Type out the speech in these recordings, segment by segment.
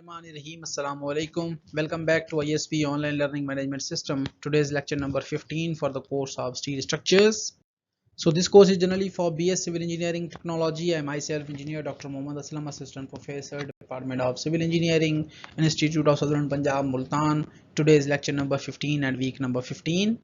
Bismillahirrahmanirrahim. Assalamu alaikum. Welcome back to ISP Online Learning Management System. Today's lecture number 15 for the course of Steel Structures. So this course is generally for BS Civil Engineering Technology. I myself engineer Dr. Mohammad Aslam, Assistant Professor, Department of Civil Engineering, Institute of Southern Punjab, Multan. Today is lecture number 15 and week number 15.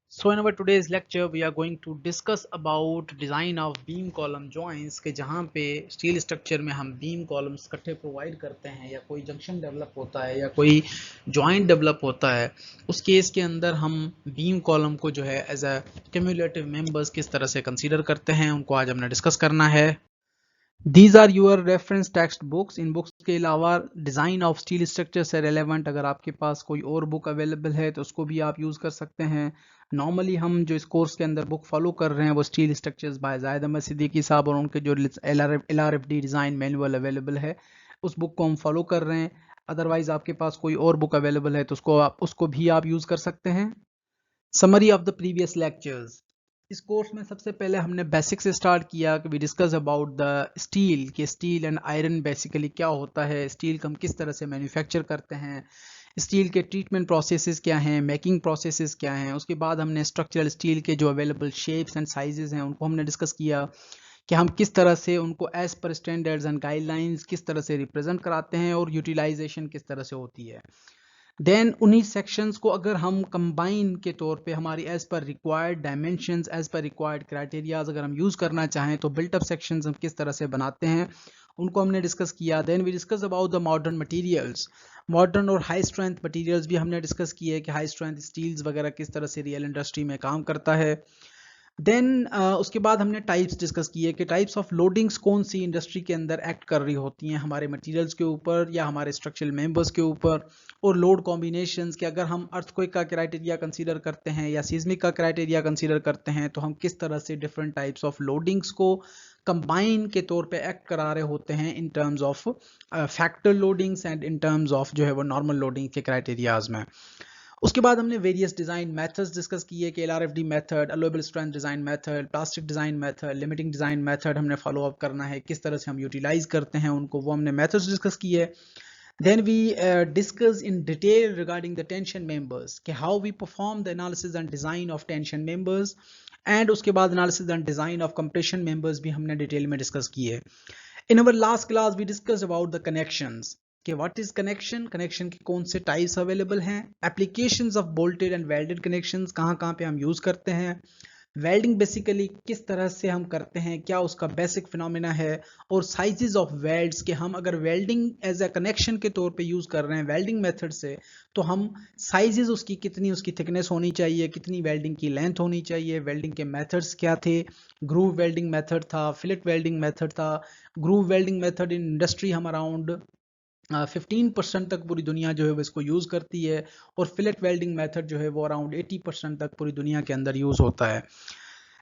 So in our today's lecture we are going to discuss about design of beam column joints के जहाँ पे steel structure में हम beam columns इकट्ठे provide करते हैं या कोई जंक्शन डेवलप होता है या कोई जॉइंट डेवलप होता है, उस केस के अंदर हम बीम कॉलम को जो है एज अ क्यूमुलेटिव मेंबर्स किस तरह से कंसीडर करते हैं, उनको आज हमने डिस्कस करना है। These are your reference text books. In books के अलावा डिज़ाइन ऑफ स्टील स्ट्रक्चर से रेलेवेंट अगर आपके पास कोई और बुक अवेलेबल है तो उसको भी आप यूज़ कर सकते हैं। नॉर्मली हम जो इस कोर्स के अंदर बुक फॉलो कर रहे हैं वो steel structures by Zahid Ahmad Siddiqui साहब और उनके जो LRFD डिज़ाइन मैनुअल अवेलेबल है उस बुक को हम फॉलो कर रहे हैं। अदरवाइज़ आपके पास कोई और बुक अवेलेबल है तो उसको भी आप यूज़ कर सकते हैं। Summary of the previous lectures. इस कोर्स में सबसे पहले हमने बेसिक से स्टार्ट किया कि we discuss about the steel के स्टील एंड आयरन बेसिकली क्या होता है, स्टील को हम किस तरह से मैन्युफैक्चर करते हैं, स्टील के ट्रीटमेंट प्रोसेसेस क्या हैं, मेकिंग प्रोसेसेस क्या हैं। उसके बाद हमने स्ट्रक्चरल स्टील के जो अवेलेबल शेप्स एंड साइजेस हैं उनको हमने डिस्कस किया कि हम किस तरह से उनको as per standards and guidelines किस तरह से रिप्रेजेंट कराते हैं और यूटिलाइजेशन किस तरह से होती है। देन उन्हीं सेक्शंस को अगर हम कंबाइन के तौर पे हमारी as per required dimensions as per required criterias अगर हम यूज़ करना चाहें तो बिल्टअप सेक्शंस हम किस तरह से बनाते हैं उनको हमने डिस्कस किया। Then we discuss about the modern materials, modern और हाई स्ट्रेंथ मटेरियल्स भी हमने डिस्कस किए कि हाई स्ट्रेंथ स्टील्स वगैरह किस तरह से रियल इंडस्ट्री में काम करता है। देन उसके बाद हमने टाइप्स डिस्कस किए कि टाइप्स ऑफ लोडिंग्स कौन सी इंडस्ट्री के अंदर एक्ट कर रही होती हैं हमारे मटेरियल्स के ऊपर या हमारे स्ट्रक्चरल मेंबर्स के ऊपर, और लोड कॉम्बिनेशंस के अगर हम अर्थक्वेक का क्राइटेरिया कंसीडर करते हैं या सीस्मिक का क्राइटेरिया कंसीडर करते हैं तो हम किस तरह से डिफरेंट टाइप्स ऑफ लोडिंग्स को कंबाइन के तौर पे एक्ट करा रहे होते हैं in terms of factor loadings and in terms of जो है वो नॉर्मल लोडिंग के क्राइटेरियाज में। उसके बाद हमने वेरियस डिज़ाइन मेथड्स डिस्कस किए कि LRFD method, allowable strength design method, plastic design method, limiting design method हमने फॉलो अप करना है, किस तरह से हम यूटिलाइज करते हैं उनको, वो हमने मेथड्स डिस्कस किए। Then we discuss in detail regarding the tension members कि how we perform the analysis and design of tension members, and उसके बाद analysis and design of compression members भी हमने डिटेल में डिस्कस किए। In our last class we discussed about the connections कि what is connection, connection के कौन से types available हैं, applications of bolted and welded connections कहाँ पे हम use करते हैं, वेल्डिंग बेसिकली किस तरह से हम करते हैं, क्या उसका बेसिक फिनोमेना है, और साइजेस ऑफ वेल्ड्स के हम अगर वेल्डिंग एज अ कनेक्शन के तौर पे यूज़ कर रहे हैं वेल्डिंग मेथड से तो हम साइजेस उसकी कितनी उसकी थिकनेस होनी चाहिए, कितनी वेल्डिंग की लेंथ होनी चाहिए, वेल्डिंग के मेथड्स क्या थे, ग्रूव वेल्डिंग मेथड था, फिलेट वेल्डिंग मेथड था। Groove welding method in industry हम अराउंड 15% तक पूरी दुनिया जो है वो इसको यूज़ करती है, और फिलेट वेल्डिंग मेथड जो है वो अराउंड 80% तक पूरी दुनिया के अंदर यूज़ होता है।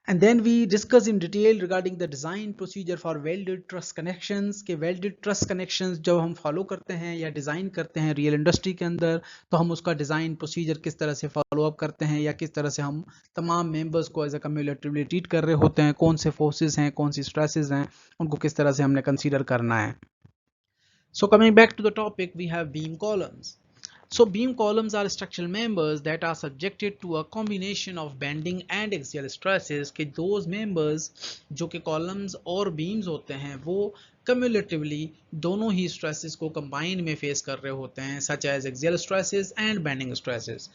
And then we discuss in detail regarding the design procedure for welded truss connections के वेल्डेड ट्रस कनेक्शंस जब हम फॉलो करते हैं या डिज़ाइन करते हैं रियल इंडस्ट्री के अंदर तो हम उसका डिज़ाइन प्रोसीजर किस तरह से फॉलो अप करते हैं या किस तरह से हम तमाम मेंबर्स को एज अ कम्युलेटिवली ट्रीट कर रहे होते हैं, कौन से फोर्सेस हैं, कौन सी स्ट्रेसेस हैं, उनको किस तरह से हमने कंसीडर करना है। So coming back to the topic, we have beam columns. So beam columns are structural members that are subjected to a combination of bending and axial stresses कि those members जो कि columns और beams होते हैं वो cumulatively दोनों ही stresses को combine में face कर रहे होते हैं such as axial stresses and bending stresses।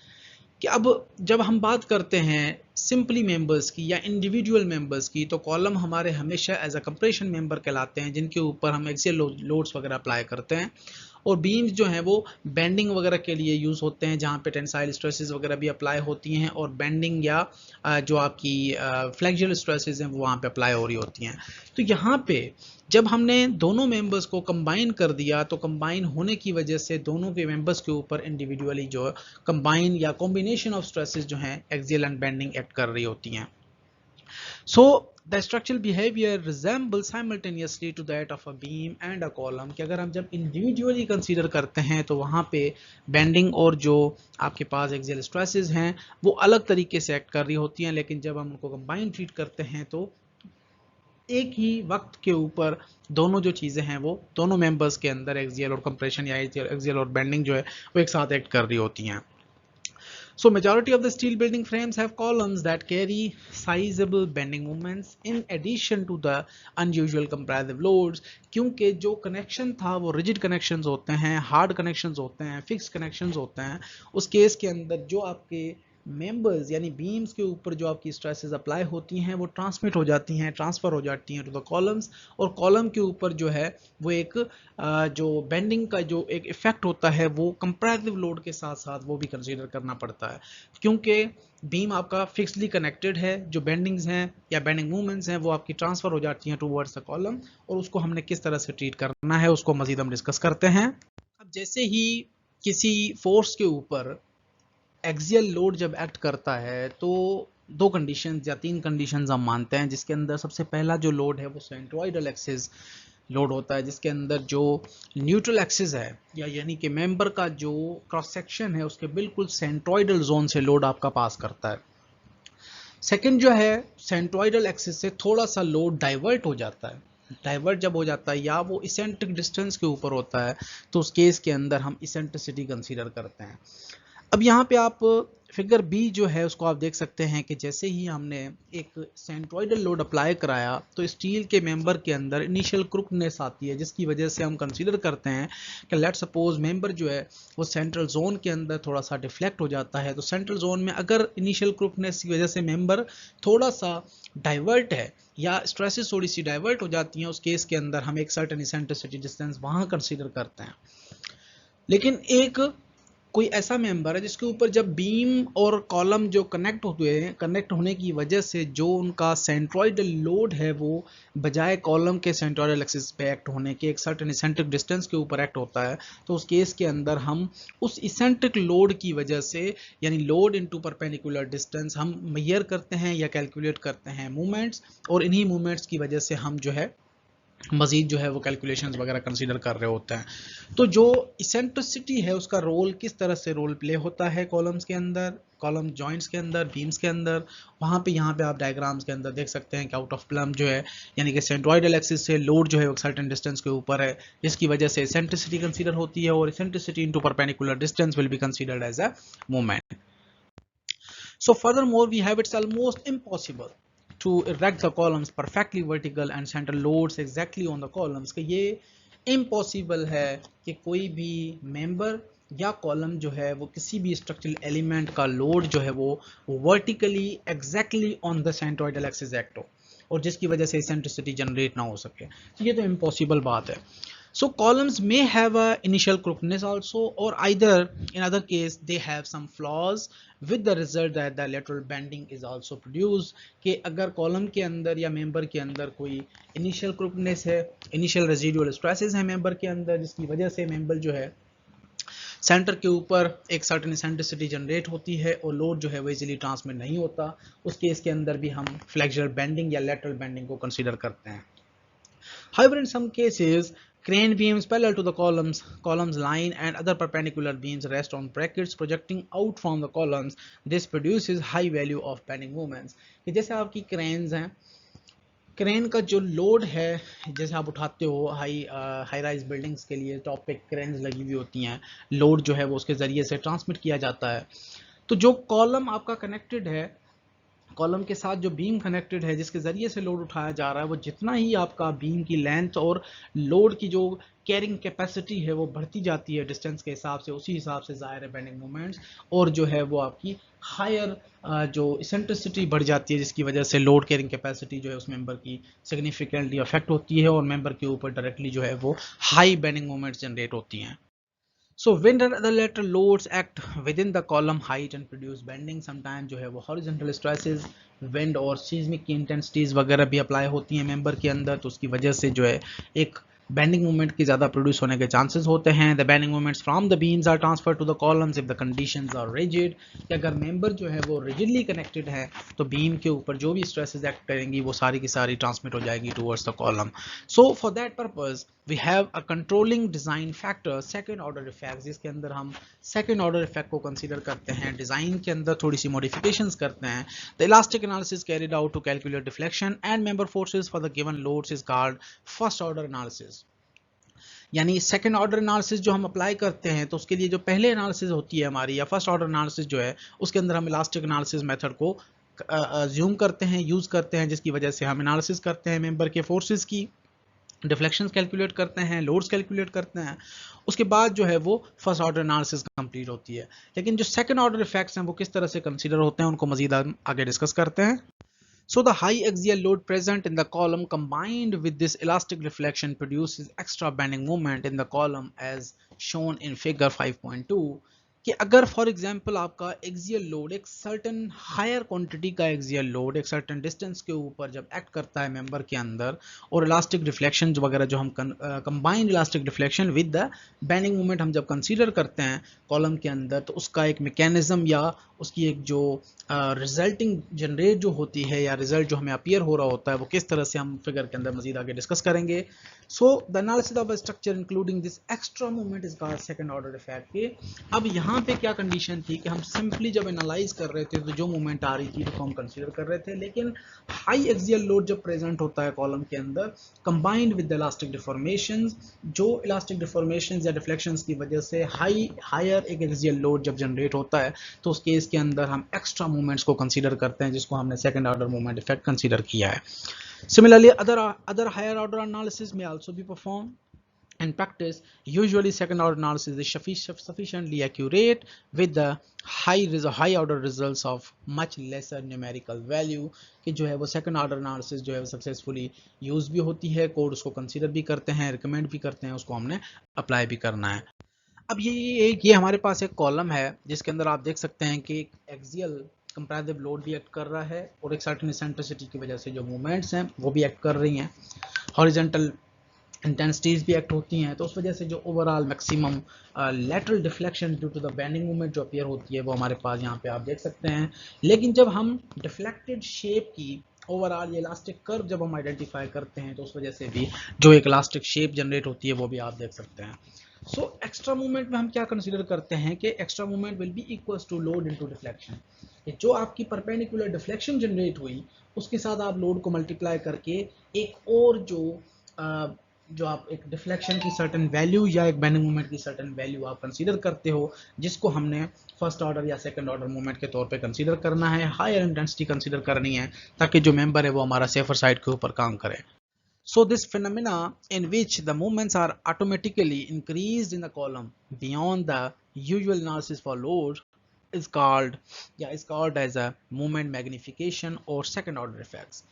कि अब जब हम बात करते हैं सिंपली मेंबर्स की या इंडिविजुअल मेंबर्स की तो कॉलम हमारे हमेशा एज अ कंप्रेशन मेंबर कहलाते हैं जिनके ऊपर हम एक्सियल लोड्स वगैरह अप्लाई करते हैं, और बीम्स जो हैं वो बेंडिंग वगैरह के लिए यूज़ होते हैं जहाँ पे टेंसाइल स्ट्रेसेस वगैरह भी अप्लाई होती हैं, और बेंडिंग या जो आपकी फ्लेक्सुरल स्ट्रेसेस हैं वो वहाँ पे अप्लाई हो रही होती हैं। तो यहाँ पे जब हमने दोनों मेंबर्स को कंबाइन कर दिया तो कंबाइन होने की वजह से दोनों के मेंबर्स के ऊपर इंडिविजुअली जो कंबाइन या कॉम्बिनेशन ऑफ स्ट्रेसेस जो हैं एक्सियल एंड बेंडिंग एक्ट कर रही होती हैं। So the structural behavior resembles simultaneously to that of a beam and a column कि अगर हम जब individually consider करते हैं तो वहाँ पे bending और जो आपके पास axial stresses हैं वो अलग तरीके से act कर रही होती हैं, लेकिन जब हम उनको combine treat करते हैं तो एक ही वक्त के ऊपर दोनों जो चीज़ें हैं वो दोनों मेंबर्स के अंदर एक्सियल और कंप्रेशन या एक्सियल और बेंडिंग जो है वो एक साथ एक्ट कर रही होती हैं. So majority of the steel building frames have columns that carry sizable bending moments in addition to the unusual compressive loads. क्योंकि जो कनेक्शन था वो रिजिड कनेक्शंस होते हैं, हार्ड कनेक्शंस होते हैं, फिक्स कनेक्शंस होते हैं. उस केस के अंदर जो आपके मेंबर्स यानी बीम्स के ऊपर जो आपकी स्ट्रेसेस अप्लाई होती हैं वो ट्रांसमिट हो जाती हैं, ट्रांसफर हो जाती हैं टू द कॉलम्स, और कॉलम के ऊपर जो है वो एक जो बेंडिंग का जो एक इफेक्ट होता है वो कंपैरेटिव लोड के साथ साथ वो भी कंसीडर करना पड़ता है. क्योंकि बीम आपका फिक्सली कनेक्टेड है, जो बेंडिंग्स हैं या बेंडिंग मूवमेंट्स हैं वो आपकी ट्रांसफर हो जाती हैं टूवर्ड्स द कॉलम, और उसको हमने किस तरह से ट्रीट करना है उसको मजीद हम डिस्कस करते हैं. अब जैसे ही किसी फोर्स के ऊपर एक्सियल लोड जब एक्ट करता है तो दो कंडीशंस या तीन कंडीशंस हम मानते हैं, जिसके अंदर सबसे पहला जो लोड है वो सेंट्रोइडल एक्सिस लोड होता है, जिसके अंदर जो न्यूट्रल एक्सिस है या यानी कि मेंबर का जो क्रॉस सेक्शन है उसके बिल्कुल सेंट्रोइडल जोन से लोड आपका पास करता है. सेकंड जो है सेंट्रोइडल एक्सिस से थोड़ा सा लोड डाइवर्ट हो जाता है. डाइवर्ट जब हो जाता है या वो इसेंट्रिक डिस्टेंस के ऊपर होता है तो उस केस के अंदर हम इसेंट्रिसिटी कंसीडर करते हैं. अब यहाँ पे आप फिगर बी जो है उसको आप देख सकते हैं कि जैसे ही हमने एक सेंट्रोइडल लोड अप्लाई कराया तो स्टील के मेंबर के अंदर इनिशियल क्रुकनेस आती है, जिसकी वजह से हम कंसीडर करते हैं कि लेट सपोज मेंबर जो है वो सेंट्रल जोन के अंदर थोड़ा सा डिफ्लेक्ट हो जाता है. तो सेंट्रल जोन में अगर इनिशियल क्रुकनेस की वजह से मेंबर थोड़ा सा डाइवर्ट है या स्ट्रेसेस थोड़ी सी डाइवर्ट हो जाती हैं, उस केस के अंदर हम एक सर्टेन इसेंट्रिसिटी डिस्टेंस वहाँ कंसीडर करते हैं. लेकिन एक कोई ऐसा मेंबर है जिसके ऊपर जब बीम और कॉलम जो कनेक्ट हुए हैं, कनेक्ट होने की वजह से जो उनका सेंट्रोइडल लोड है वो बजाय कॉलम के सेंट्रोइडल एक्सिस पे एक्ट होने के एक सर्टेन इसेंट्रिक डिस्टेंस के ऊपर एक्ट होता है, तो उस केस के अंदर हम उस इसेंट्रिक लोड की वजह से यानी लोड इनटू परपेंडिकुलर डिस्टेंस हम मेजर करते हैं या कैलकुलेट करते हैं मूवमेंट्स, और इन्हीं मूवमेंट्स की वजह से हम जो है मजीद जो है वो कैलकुलेशंस वगैरह कंसीडर कर रहे होते हैं. तो जो इसेंट्रिसिटी है उसका रोल किस तरह से रोल प्ले होता है कॉलम्स के अंदर, कॉलम जॉइंट्स के अंदर, बीम्स के अंदर, वहाँ पे यहाँ पे आप डायग्राम्स के अंदर देख सकते हैं कि आउट ऑफ प्लम जो है यानी कि सेंट्रोइडल एक्सिस से लोड जो है वो सर्टेन डिस्टेंस के ऊपर है, जिसकी वजह से इसेंट्रिसिटी कंसीडर होती है, और eccentricity into perpendicular distance will be considered as a moment. So furthermore we have it's almost impossible to erect the columns perfectly vertical and center loads exactly on the columns. कि ये impossible है कि कोई भी member या column जो है वो किसी भी स्ट्रक्चरल एलिमेंट का लोड जो है वो vertically exactly on the centroidal axis act हो और जिसकी वजह से इसेंट्रिसिटी जनरेट ना हो सके. तो ये तो इम्पॉसिबल बात है. So columns may have a initial crookedness also, or either in other case they have some flaws with the result that the lateral bending is also produced. कि अगर कॉलम के अंदर या मेंबर के अंदर कोई इनिशियल crookedness है, initial residual stresses है मेंबर के अंदर, जिसकी वजह से मेंबर जो है सेंटर के ऊपर एक सर्टेन इसेंट्रिसिटी जनरेट होती है और लोड जो है वो इजीली ट्रांसमिट नहीं होता, उस केस के अंदर भी हम फ्लेक्सुरल बेंडिंग या लेटरल बेंडिंग को कंसीडर करते हैं. However, in some cases, crane beams parallel to the columns line and other perpendicular beams rest on brackets projecting out from the columns. This produces high value of bending moments. कि जैसे आपकी cranes हैं, crane का जो load है जैसे आप उठाते हो हाई राइज बिल्डिंग्स के लिए टॉप पे क्रेन्स लगी हुई होती हैं, लोड जो है वो उसके ज़रिए से ट्रांसमिट किया जाता है. तो जो कॉलम आपका कनेक्टेड है, कॉलम के साथ जो बीम कनेक्टेड है जिसके ज़रिए से लोड उठाया जा रहा है, वो जितना ही आपका बीम की लेंथ और लोड की जो कैरिंग कैपेसिटी है वो बढ़ती जाती है डिस्टेंस के हिसाब से, उसी हिसाब से ज़ाहिर है बेंडिंग मोमेंट्स और जो है वो आपकी हायर जो इसेंट्रिसिटी बढ़ जाती है, जिसकी वजह से लोड कैरिंग कैपेसिटी जो है उस मेंबर की सिग्निफिकेंटली अफेक्ट होती है और मेंबर के ऊपर डायरेक्टली जो है वो हाई बेंडिंग मोमेंट्स जनरेट होती हैं. So wind and other lateral loads act within the column height and produce bending. Sometimes जो है वो horizontal stresses, wind और seismic intensities वगैरह भी अप्लाई होती हैं मेंबर के अंदर, तो उसकी वजह से जो है एक बेंडिंग मोमेंट की ज़्यादा प्रोड्यूस होने के चांसेस होते हैं। The bending moments from the beams are transfer to the columns if the conditions are rigid, कि अगर मेंबर जो है वो रिजिडली कनेक्टेड है तो बीम के ऊपर जो भी स्ट्रेसेस एक्ट करेंगी वो सारी की सारी ट्रांसमिट हो जाएगी towards the column. So for that purpose we have a controlling design factor second order effect, जिसके अंदर हम सेकंड ऑर्डर इफेक्ट को कंसीडर करते हैं, डिजाइन के अंदर थोड़ी सी मॉडिफिकेशंस करते हैं। The elastic analysis carried out to calculate deflection and member forces for the given loads is called first order analysis. यानी सेकंड ऑर्डर एनालिसिस जो हम अप्लाई करते हैं तो उसके लिए जो पहले एनालिसिस होती है हमारी या फर्स्ट ऑर्डर एनालिसिस जो है उसके अंदर हम इलास्टिक एनालिसिस मेथड को अज्यूम करते हैं, यूज करते हैं, जिसकी वजह से हम एनालिसिस करते हैं मेंबर के फोर्सेस की, डिफ्लेक्शंस कैलकुलेट करते हैं, लोड्स कैलकुलेट करते हैं, उसके बाद जो है वो फर्स्ट ऑर्डर एनालिसिस कंप्लीट होती है। लेकिन जो सेकंड ऑर्डर इफेक्ट्स हैं वो किस तरह से कंसीडर होते हैं उनको मजीद आगे डिस्कस करते हैं। So the high axial load present in the column combined with this elastic reflection produces extra bending moment in the column as shown in figure 5.2, कि अगर फॉर एग्जांपल आपका एक्सियल लोड एक सर्टेन हायर क्वांटिटी का axial load एक certain distance के ऊपर जब act करता है मेंबर के अंदर और इलास्टिक रिफ्लेक्शन वगैरह जो हम combined elastic reflection with the bending moment हम जब कंसीडर करते हैं कॉलम के अंदर, तो उसका एक मैकेनिज्म या उसकी एक जो रिजल्टिंग जनरेट जो होती है या रिजल्ट जो हमें अपीयर हो रहा होता है वो किस तरह से हम फिगर के अंदर मजीद आगे डिस्कस करेंगे। So the analysis of a structure including this extra movement is called second order effect. के अब यहाँ पे क्या कंडीशन थी कि हम सिंपली जब एनालाइज कर रहे थे तो जो मूवमेंट आ रही थी तो हम कंसीडर कर रहे थे, लेकिन हाई एक्सियल लोड जब प्रेजेंट होता है कॉलम के अंदर combined with the elastic deformations, जो इलास्टिक डिफॉर्मेशंस या डिफ्लेक्शंस की वजह से हायर एक एक्सियल लोड जब जनरेट होता है तो उस केस के अंदर हम एक्स्ट्रा मूवमेंट्स को कंसीडर करते हैं जिसको हमने second order movement effect consider किया है। Similarly, other higher order analysis may also be performed. In practice, usually second order analysis is sufficiently accurate with the high order results of much lesser numerical value, कि जो है वो second order analysis जो है वो successfully use भी होती है, कोड उसको consider भी करते हैं, recommend भी करते हैं, उसको हमने apply भी करना है। अब ये हमारे पास एक कॉलम है जिसके अंदर आप देख सकते हैं कि एक एक्सियल कंपैरेटिव लोड भी एक्ट कर रहा है और एक सर्टेन एसेंट्रिसिटी की वजह से जो मूवमेंट्स हैं वो भी एक्ट कर रही हैं, हॉरिजॉन्टल इंटेंसिटीज भी एक्ट होती हैं, तो उस वजह से जो overall maximum lateral deflection due to the bending movement जो अपीयर होती है वो हमारे पास यहाँ पे आप देख सकते हैं। लेकिन जब हम डिफ्लेक्टेड शेप की ओवरऑल ये इलास्टिक कर्व जब हम आइडेंटिफाई करते हैं तो उस वजह से भी जो एक इलास्टिक शेप जनरेट होती है वो भी आप देख सकते हैं। सो एक्स्ट्रा मूवमेंट में हम क्या कंसीडर करते हैं कि extra movement will be equals to load into deflection, जो आपकी परपेंडिकुलर डिफ्लेक्शन जनरेट हुई उसके साथ आप लोड को मल्टीप्लाई करके एक और जो आप एक डिफ्लेक्शन की सर्टेन वैल्यू या एक बेंडिंग मूवमेंट की सर्टेन वैल्यू आप कंसीडर करते हो जिसको हमने फर्स्ट ऑर्डर या सेकंड ऑर्डर मूवमेंट के तौर पे कंसीडर करना है, हायर इंटेंसिटी कंसीडर करनी है ताकि जो मेंबर है वो हमारा सेफर साइड के ऊपर काम करे। So this phenomena in which the movements are automatically increased in the column beyond the usual analysis for load is called as a movement magnification or second order effects।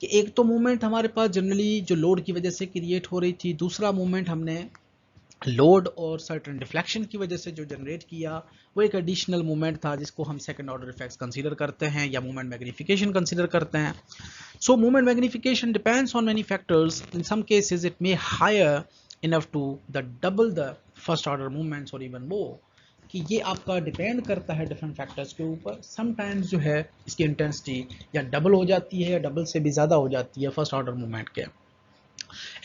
कि एक तो movement हमारे पास generally जो load की वजह से create हो रही थी, दूसरा मूवमेंट हमने लोड और सर्टेन डिफ्लेक्शन की वजह से जो जनरेट किया वो एक एडिशनल मूवमेंट था जिसको हम सेकंड ऑर्डर इफेक्ट्स कंसीडर करते हैं या मूवमेंट मैग्निफिकेशन कंसीडर करते हैं। So movement magnification depends on many factors, in some cases it may higher enough to the double the first order movements और इवन मोर, कि ये आपका डिपेंड करता है डिफरेंट फैक्टर्स के ऊपर। समटाइम्स जो है इसकी इंटेंसिटी या डबल हो जाती है या डबल से भी ज़्यादा हो जाती है फर्स्ट ऑर्डर मूवमेंट के।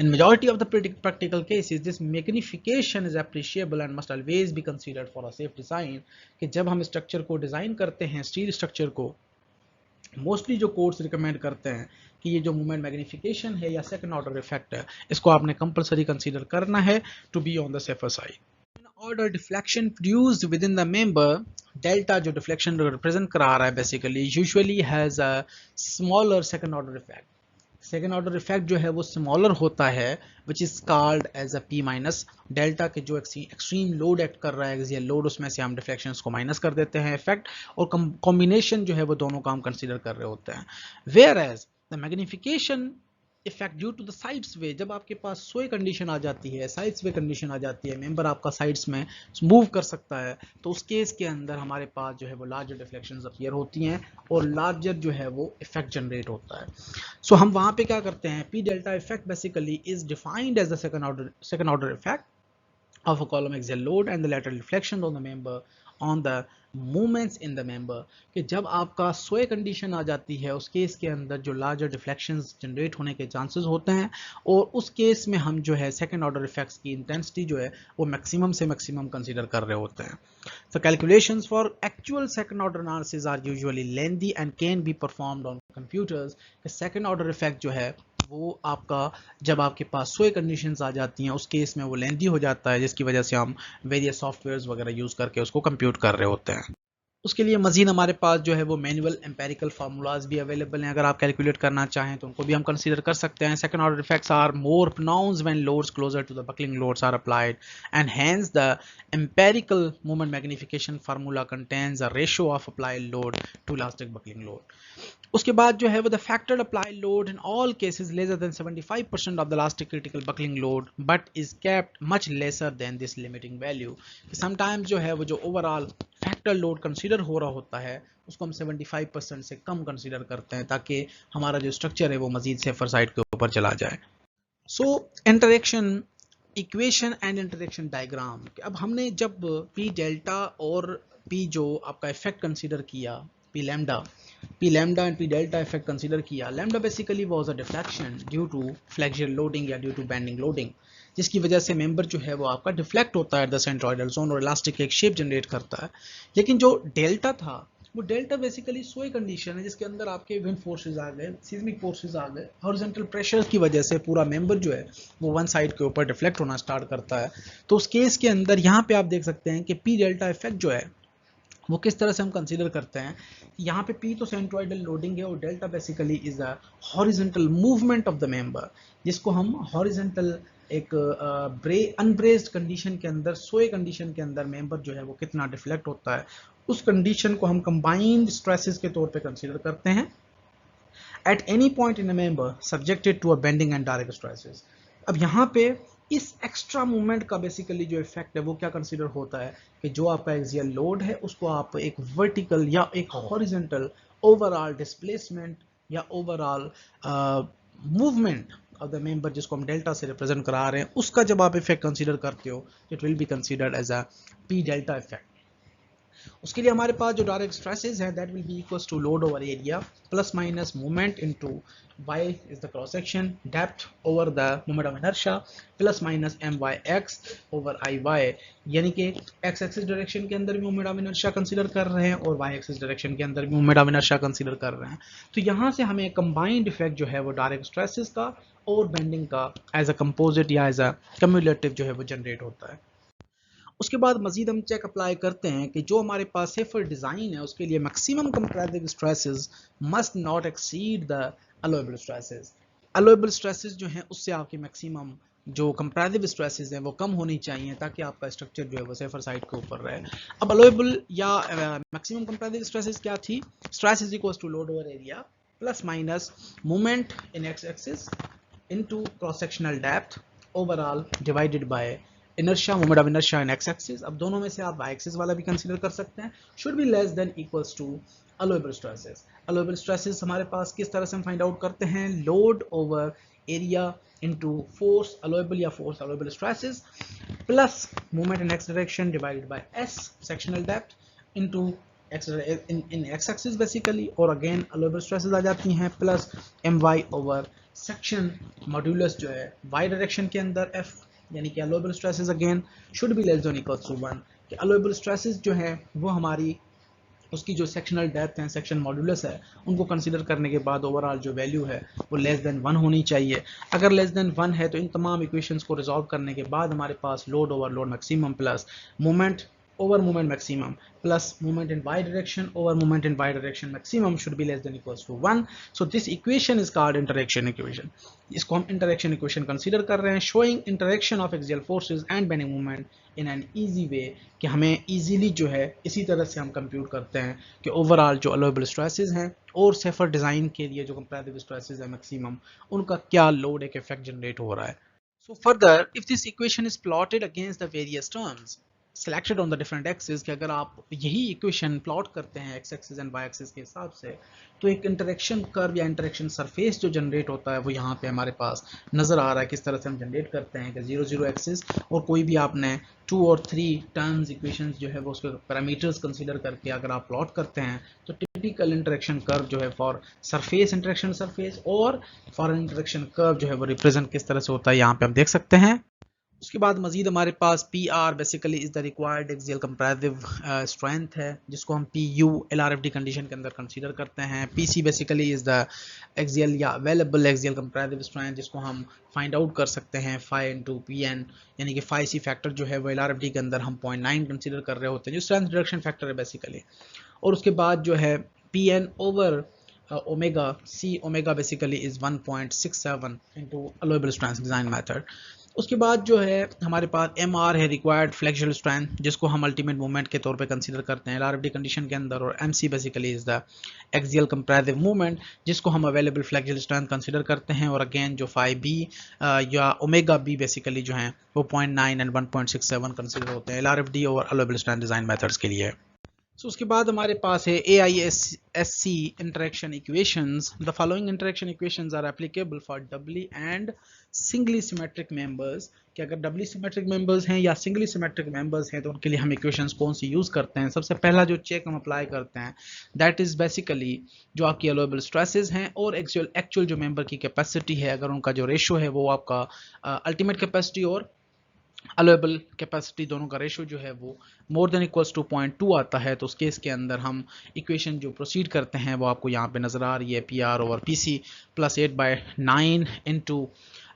In majority of the practical cases, this magnification is appreciable and must always be considered for a safe design, कि जब हम स्ट्रक्चर को डिज़ाइन करते हैं, स्टील स्ट्रक्चर को, मोस्टली जो कोड्स रिकमेंड करते हैं कि ये जो मूवमेंट मैग्निफिकेशन है या सेकंड ऑर्डर इफेक्ट है इसको आपने कंपलसरी कंसीडर करना है to be on the safer side. Order deflection produced with in the member, delta जो डिफ्लेक्शन रिप्रेजेंट करा रहा है basically usually has a smaller second order effect. Second order effect जो है वो स्मॉलर होता है which is called as a P minus delta, के जो एक्सट्रीम लोड एक्ट कर रहा है एक्सियल लोड उसमें से हम डिफ्लेक्शंस को माइनस कर देते हैं इफेक्ट, और कॉम्बिनेशन जो है वो दोनों काम कंसीडर कर रहे होते हैं। Where as the magnification effect due to the side sway, जब आपके पास स्वे कंडीशन आ जाती है, साइड स्वे कंडीशन आ जाती है, मेंबर आपका साइड्स में मूव कर सकता है, तो उस केस के अंदर हमारे पास जो है वो लार्जर डिफ्लेक्शंस अपीयर होती हैं और लार्जर जो है वो इफेक्ट जनरेट होता है। सो हम वहाँ पे क्या करते हैं, P delta effect basically is defined as the second order effect of a column axial load and the lateral reflection on the member on the movements in the member, कि जब आपका sway condition आ जाती है उस case के अंदर जो larger deflections generate होने के chances होते हैं, और उस केस में हम जो है second order effects की intensity जो है वो maximum से maximum consider कर रहे होते हैं। So calculations for actual second order analysis are usually lengthy and can be performed on computers। second order effect जो है वो आपका जब आपके पास स्वे कंडीशंस आ जाती हैं उस केस में वो लेंथी हो जाता है, जिसकी वजह से हम वेरियस सॉफ्टवेयर्स वगैरह यूज़ करके उसको कंप्यूट कर रहे होते हैं। उसके लिए मजीद हमारे पास जो है वो मैनुअल एम्पेरिकल फार्मूलाज भी अवेलेबल हैं, अगर आप कैलकुलेट करना चाहें तो उनको भी हम कंसीडर कर सकते हैं। Second order effects are more pronounced when loads closer to the buckling loads are applied and hence the empirical moment magnification formula contains a ratio of applied load to elastic buckling load. उसके बाद जो है वो the factored apply load in all cases lesser than 75% of the elastic critical buckling load but is kept much lesser than this limiting value. Sometimes जो है वो जो overall factor load consider हो रहा होता है उसको हम 75% से कम कंसीडर करते हैं ताकि हमारा जो स्ट्रक्चर है वो मजीद सेफर साइड के ऊपर चला जाए। So interaction equation and interaction diagram, अब हमने जब पी डेल्टा और पी जो आपका इफेक्ट कंसीडर किया, P lambda and P delta effect consider किया, lambda basically was a deflection due to flexural loading या due to bending loading, जिसकी वजह से मेंबर जो है वो आपका डिफ्लेक्ट होता है एट द सेंट्रोइडल जोन और इलास्टिक एक शेप जनरेट करता है। लेकिन जो डेल्टा था वो डेल्टा बेसिकली सोए कंडीशन है जिसके अंदर आपके विंड फोर्सेस आ गए, सीस्मिक फोर्सेस आ गए, हॉरिजॉन्टल प्रेशर की वजह से पूरा मेंबर जो है वो वन साइड के ऊपर डिफ्लेक्ट होना स्टार्ट करता है। तो उस केस के अंदर यहाँ पे आप देख सकते हैं कि पी डेल्टा इफेक्ट जो है वो किस तरह से हम कंसीडर करते हैं। यहाँ पे पी तो सेंट्रोइडल लोडिंग है और delta basically is a horizontal movement of the member, जिसको हम हॉरिजॉन्टल एक अनब्रेस्ड कंडीशन के अंदर, सोए कंडीशन के अंदर मेंबर जो है वो कितना डिफ्लेक्ट होता है, उस कंडीशन को हम कंबाइंड स्ट्रेसेस के तौर पे कंसीडर करते हैं at any point in a member subjected to a bending and direct stresses. अब यहाँ पे इस एक्स्ट्रा मूवमेंट का बेसिकली जो इफेक्ट है वो क्या कंसीडर होता है कि जो आपका एक्सियल लोड है उसको आप एक वर्टिकल या एक हॉरिजॉन्टल ओवरऑल डिस्प्लेसमेंट या overall movement of the member, जिसको हम डेल्टा से रिप्रेजेंट करा रहे हैं, उसका जब आप इफेक्ट कंसीडर करते हो it will be considered as a P delta effect. उसके लिए हमारे पास जो डायरेक्ट स्ट्रेसेस है that will be equals to load over area plus minus movement into y is the cross section depth over the moment of inertia plus minus myx over iy, यानी कि x axis direction के अंदर भी moment of inertia consider कर रहे हैं और y axis direction के अंदर भी मोमेंट ऑफ इनर्शिया कंसीडर कर रहे हैं। तो यहाँ से हमें कंबाइंड इफेक्ट जो है वो डायरेक्ट स्ट्रेसेस का और बेंडिंग का एज अ कंपोजिट या एज अ कम्युलेटिव जो है वो जनरेट होता है। उसके बाद मजीद हम चेक अप्लाई करते हैं कि जो हमारे पास सेफर डिज़ाइन है उसके लिए maximum compressive stresses must not exceed the allowable stresses. Allowable stresses जो हैं उससे आपके मैक्सिमम जो कंप्रेसिव स्ट्रेसेस हैं वो कम होनी चाहिए ताकि आपका स्ट्रक्चर जो है वो सेफर साइड के ऊपर रहे। अब अलोएबल या मैक्सिमम कंप्रेसिव स्ट्रेसेस क्या थी, stress is equals to load over area plus minus movement in X axis into cross sectional depth overall divided by inertia, moment of inertia in X axis. अब दोनों में से आप वाई एक्सिस वाला भी consider कर सकते हैं, should be less than equals to allowable stresses. Allowable stresses हमारे पास किस तरह से हम फाइंड आउट करते हैं, load over area into force allowable या force allowable stresses plus moment in X direction divided by S sectional depth into in X axis basically, और अगेन अलोएबल स्ट्रेसेस आ जाती हैं plus M Y over section modulus जो है Y direction के अंदर F, यानी कि allowable stresses again should be less than equals to 1, कि अलोएबल स्ट्रेसेस जो है वो हमारी उसकी जो सेक्शनल डेप्थ है, सेक्शन मॉड्यूलस है, उनको कंसीडर करने के बाद ओवरऑल जो वैल्यू है वो लेस देन 1 होनी चाहिए। अगर लेस देन 1 है तो इन तमाम इक्वेशंस को रिजॉल्व करने के बाद हमारे पास load over load maximum plus moment over moment maximum plus moment in y direction over moment in y direction maximum should be less than equals to 1. So this equation is called interaction equation. इसको हम interaction equation consider कर रहे हैं, showing interaction of axial forces and bending moment in an easy way, कि हमें easily जो है इसी तरह से हम compute करते हैं कि overall जो allowable stresses हैं और safer design के लिए जो comparative stresses है maximum, उनका क्या load एक effect generate हो रहा है. So further, if this equation is plotted against the various terms selected on the different axes, कि अगर आप यही इक्वेशन प्लॉट करते हैं x axis and y axis के हिसाब से, तो एक इंटरेक्शन कर्व या इंटरेक्शन सरफेस जो जनरेट होता है वो यहाँ पे हमारे पास नज़र आ रहा है. किस तरह से हम जनरेट करते हैं कि 0 0 एक्सिस और कोई भी आपने 2 और 3 टर्म्स इक्वेशंस जो है वो उसके पैरामीटर्स कंसीडर करके अगर आप प्लॉट करते हैं तो टिपिकल इंटरेक्शन कर्व जो है फॉर सरफेस इंटरेक्शन सरफेस और फॉर इंटरेक्शन कर्व जो है वो रिप्रेजेंट किस तरह से होता है यहाँ पे हम देख सकते हैं. उसके बाद मजीद हमारे पास P R basically is the required axial compressive strength है, जिसको हम P U L R F D condition के अंदर कंसीडर करते हैं. P C basically is the axial या अवेलेबल एक्सियल कंपैरेटिव स्ट्रेंथ, जिसको हम फाइंड आउट कर सकते हैं फाई इंटू पी एन, यानी कि फाई सी फैक्टर जो है वो एल आर एफ डी के अंदर हम 0.9 कंसीडर कर रहे होते हैं जो स्ट्रेंथ रिडक्शन फैक्टर है बेसिकली. और उसके बाद जो है P N over omega C omega basically is 1.67 into allowable strength design method. उसके बाद जो है हमारे पास एम आर है रिक्वायर्ड फ्लेक्सुरल स्ट्रेंथ, जिसको हम अल्टीमेट मूवमेंट के तौर पे कंसीडर करते हैं L R F D condition के अंदर. और M C basically is the axial comparative movement, जिसको हम अवेलेबल फ्लेक्सुरल स्ट्रेंथ कंसीडर करते हैं. और अगेन जो 5b या ओमेगा बी बेसिकली जो है वो 0.9 एंड 1.67 कंसीडर होते हैं एल आर एफ डी और अलोएबल स्ट्रेंथ डिजाइन मेथड्स के लिए. So, उसके बाद हमारे पास है AISC interaction equations. The following interaction equations are applicable for doubly and singly symmetric members. कि अगर doubly symmetric members हैं या singly symmetric members हैं तो उनके लिए हम equations कौन सी यूज़ करते हैं. सबसे पहला जो चेक हम अप्लाई करते हैं that is basically जो आपकी allowable stresses हैं और actual जो member की capacity है, अगर उनका जो ratio है वो आपका ultimate capacity और अलोएबल कैपेसिटी दोनों का रेशो जो है वो मोर देन इक्वल्स टू 0.2 आता है, तो उस केस के अंदर हम इक्वेशन जो प्रोसीड करते हैं वो आपको यहाँ पे नज़र आ रही है P R over P C plus 8/9 into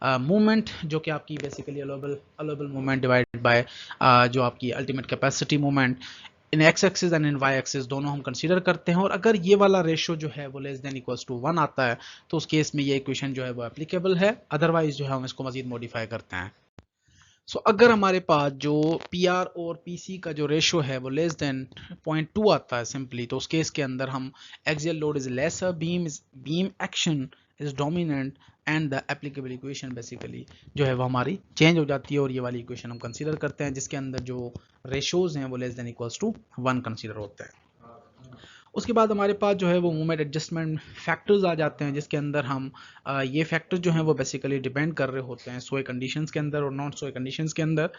movement, जो कि आपकी basically allowable movement divided by जो आपकी ultimate capacity movement in X axis and in Y axis दोनों हम कंसीडर करते हैं. और अगर ये वाला रेशो जो है वो लेस देन इक्वल्स टू 1 आता है तो उस केस में ये इक्वेशन जो है वो एप्लीकेबल है, अदरवाइज जो है हम इसको मजीद मॉडिफाई करते हैं. सो अगर हमारे पास जो पी आर और पी सी का जो रेशो है वो लेस देन 0.2 आता है सिंपली, तो उस केस के अंदर हम axial load is lesser, beam action is dominant and the applicable equation basically जो है वो हमारी चेंज हो जाती है और ये वाली इक्वेशन हम कंसीडर करते हैं जिसके अंदर जो रेशोज हैं वो less than equals to 1 consider होते हैं. उसके बाद हमारे पास जो है वो मूवमेंट एडजस्टमेंट फैक्टर्स आ जाते हैं, जिसके अंदर हम ये फैक्टर्स जो हैं वो बेसिकली डिपेंड कर रहे होते हैं सोए कंडीशंस के अंदर और नॉन सोए कंडीशंस के अंदर.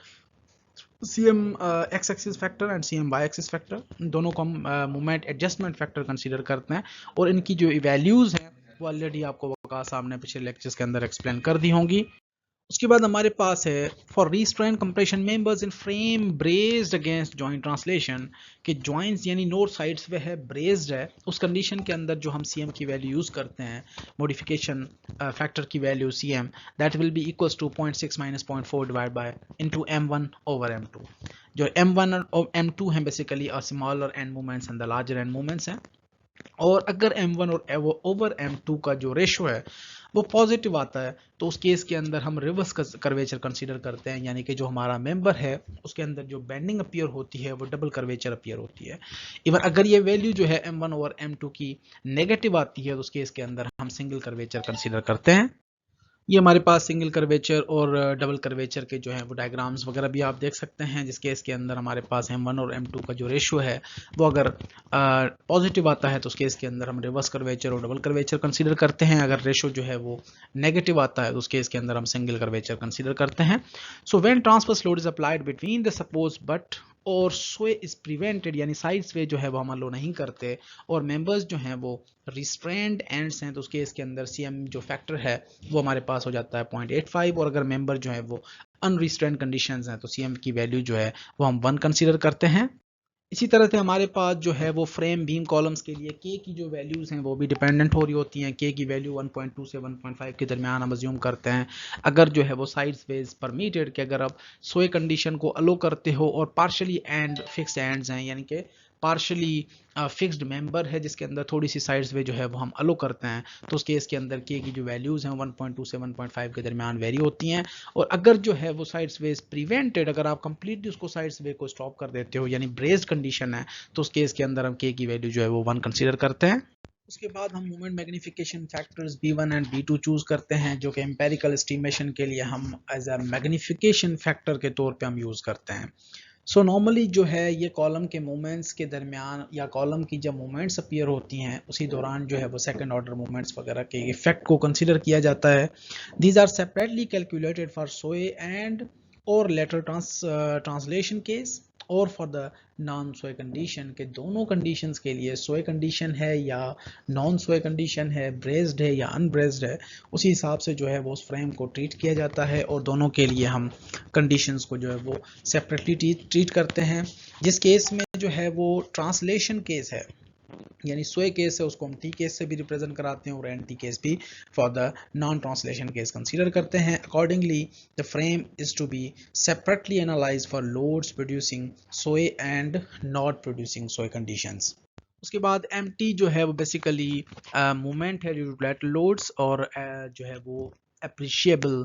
C M X axis factor and C M Y axis factor दोनों को हम मूवमेंट एडजस्टमेंट फैक्टर कंसीडर करते हैं और इनकी जो वैल्यूज़ हैं वो ऑलरेडी आपको वकास सामने पिछले लेक्चर्स के अंदर एक्सप्लेन कर दी होंगी. उसके बाद हमारे पास है for रीस्ट्रेन compression members in frame braced against joint translation, कि जॉइंट्स यानी नोर साइड्स पे है ब्रेस्ड है, उस कंडीशन के अंदर जो हम सीएम की वैल्यू यूज़ करते हैं मॉडिफिकेशन फैक्टर की value CM that will be equals to 0.6 minus 0.4 divide by into m1 over m2. जो m1 और m2 हैं basically smaller end movements and the larger end movements हैं. और अगर m1 और ओवर m2 का जो रेशो है वो पॉजिटिव आता है तो उस केस के अंदर हम रिवर्स कर्वेचर कंसीडर करते हैं, यानी कि जो हमारा मेंबर है उसके अंदर जो बेंडिंग अपीयर होती है वो डबल कर्वेचर अपीयर होती है. इवन अगर ये वैल्यू जो है m1 ओवर m2 की नेगेटिव आती है तो उस केस के अंदर हम सिंगल कर्वेचर कंसीडर करते हैं. ये हमारे पास सिंगल कर्वेचर और डबल कर्वेचर के जो है वो डायग्राम्स वगैरह भी आप देख सकते हैं, जिसके इसके अंदर हमारे पास m1 और m2 का जो रेशियो है वो अगर पॉजिटिव आता है तो उस केस के अंदर हम रिवर्स कर्वेचर और डबल कर्वेचर कंसीडर करते हैं. अगर रेशियो जो है वो नेगेटिव आता है तो उस केस के अंदर हम सिंगल कर्वेचर कंसीडर करते हैं. So when transverse load is applied between the suppose but और सोए इज प्रिवेंटेड, यानी साइड स्वे जो है वो हम अलो नहीं करते और मेंबर्स जो हैं वो रिस्ट्रेंड एंड्स हैं तो उसके इसके अंदर सीएम जो फैक्टर है वो हमारे पास हो जाता है 0.85. और अगर मेंबर जो है वो अनरिस्ट्रेंड कंडीशंस हैं तो सीएम की वैल्यू जो है वो हम 1 कंसीडर करते हैं. इसी तरह से हमारे पास जो है वो फ्रेम बीम कॉलम्स के लिए के की जो वैल्यूज़ हैं वो भी डिपेंडेंट हो रही होती हैं। के की वैल्यू 1.2 से 1.5 के दरमियान हम अज्यूम करते हैं। अगर जो है वो साइड्स वेज परमिटेड कि अगर आप सोए कंडीशन को अलो करते हो और पार्शली एंड फिक्स्ड एंड्स हैं, यानी कि पार्शली फिक्स्ड मेंबर है जिसके अंदर थोड़ी सी साइड्स वे जो है वो हम अलो करते हैं, तो उस केस के अंदर के की जो वैल्यूज़ हैं 1.2 से 1.5 के दरमियान वेरी होती हैं। और अगर जो है वो साइड्स वेज प्रिवेंटेड, अगर आप कंप्लीटली उसको साइड्स वे को स्टॉप कर देते हो यानी ब्रेस्ड कंडीशन है, तो उस केस के अंदर हम के की वैल्यू जो है वो 1 कंसीडर करते हैं। उसके बाद हम moment magnification factors B1 and B2 choose करते हैं, जो कि एम्पेरिकल एस्टिमेशन के लिए हम एज अ मैग्निफिकेशन फैक्टर के तौर पे हम यूज़ करते हैं। सो नॉर्मली जो है ये कॉलम के मोमेंट्स के दरमियान या कॉलम की जब मोमेंट्स अपीयर होती हैं उसी दौरान जो है वो सेकंड ऑर्डर मोमेंट्स वगैरह के इफेक्ट को कंसीडर किया जाता है। These are separately calculated for sway and और लेटर ट्रांसलेशन केस और for the non sway condition के दोनों कंडीशंस के लिए, सोए कंडीशन है या नॉन सोए कंडीशन है, ब्रेस्ड है या अनब्रेस्ड है, उसी हिसाब से जो है वो उस फ्रेम को ट्रीट किया जाता है और दोनों के लिए हम कंडीशंस को जो है वो सेपरेटली ट्रीट करते हैं। जिस केस में जो है वो ट्रांसलेशन केस है यानी सोए केस है उसको हम टी केस से भी रिप्रेजेंट कराते हैं और एंटी केस भी for the non translation case consider करते हैं। Accordingly the frame is to be separately analyse for loads producing sway and not producing sway conditions. उसके बाद एम टी जो है वो बेसिकली मूवमेंट है ड्यू टू लेटरल लोड्स और जो है वो अप्रिशिएबल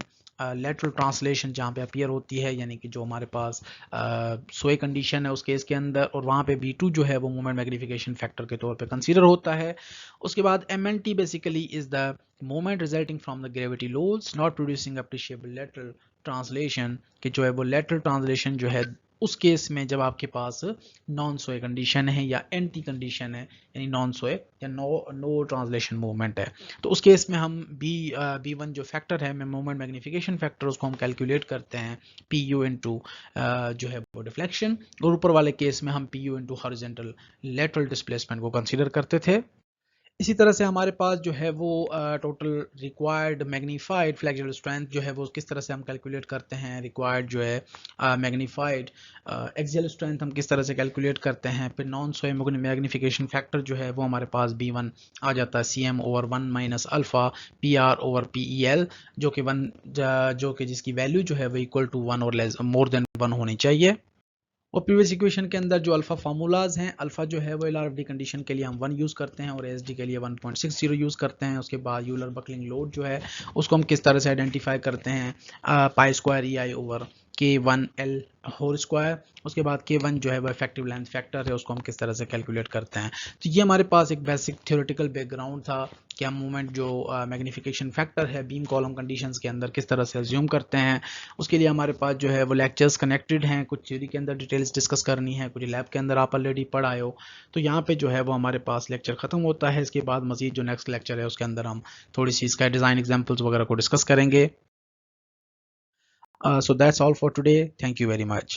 लेटरल ट्रांसलेशन जहाँ पे अपीयर होती है, यानी कि जो हमारे पास सोए कंडीशन है उस केस के अंदर, और वहाँ पे B2 जो है वो मोमेंट मैग्निफिकेशन फैक्टर के तौर पे कंसीडर होता है। उसके बाद MNT basically is the moment resulting from the gravity loads not producing appreciable lateral translation, कि जो है वो लेटरल ट्रांसलेशन जो है उस केस में जब आपके पास नॉन सोए कंडीशन है या एंटी कंडीशन है यानी नॉन सोए या नो ट्रांसलेशन मूवमेंट है, तो उस केस में हम B1 जो फैक्टर है मोमेंट मैग्निफिकेशन फैक्टर उसको हम कैलकुलेट करते हैं PU इंटू जो है वो डिफ्लेक्शन, और ऊपर वाले केस में हम PU into horizontal lateral displacement को कंसीडर करते थे। इसी तरह से हमारे पास जो है वो total required magnified flexural strength जो है वो किस तरह से हम कैलकुलेट करते हैं, रिक्वायर्ड जो है मैग्नीफाइड एक्सियल स्ट्रेंथ हम किस तरह से कैलकुलेट करते हैं, फिर नॉन सोए मैग्नीफिकेशन फैक्टर जो है वो हमारे पास B1 आ जाता है CM/1 माइनस अल्फा PR/PEL, जो कि 1 जो कि जिसकी वैल्यू जो है वो इक्वल टू 1 और लेस मोर देन 1 होनी चाहिए। और प्रीवियस इक्वेशन के अंदर जो अल्फा फार्मूलाज हैं, अल्फा जो है वो LRFD कंडीशन के लिए हम 1 यूज़ करते हैं और ASD के लिए 1.60 यूज़ करते हैं। उसके बाद यूलर बकलिंग लोड जो है उसको हम किस तरह से आइडेंटिफाई करते हैं, pi square EI/K1L whole square. उसके बाद K1 जो है वो इफेक्टिव लेंथ फैक्टर है, उसको हम किस तरह से कैलकुलेट करते हैं। तो ये हमारे पास एक बेसिक थ्योरेटिकल बैकग्राउंड था कि हम मूवमेंट जो मैग्निफिकेशन फैक्टर है बीम कॉलम कंडीशंस के अंदर किस तरह से अज्यूम करते हैं। उसके लिए हमारे पास जो है वो लेक्चर्स कनेक्टेड हैं, कुछ थ्योरी के अंदर डिटेल्स डिस्कस करनी है, कुछ लैब के अंदर आप ऑलरेडी पढ़ आए हो, तो यहाँ पे जो है वो हमारे पास लेक्चर खत्म होता है। इसके बाद मजीद जो नेक्स्ट लेक्चर है उसके अंदर हम थोड़ी सी इसका डिज़ाइन एग्जाम्पल्स वगैरह को डिस्कस करेंगे। So that's all for today. Thank you very much.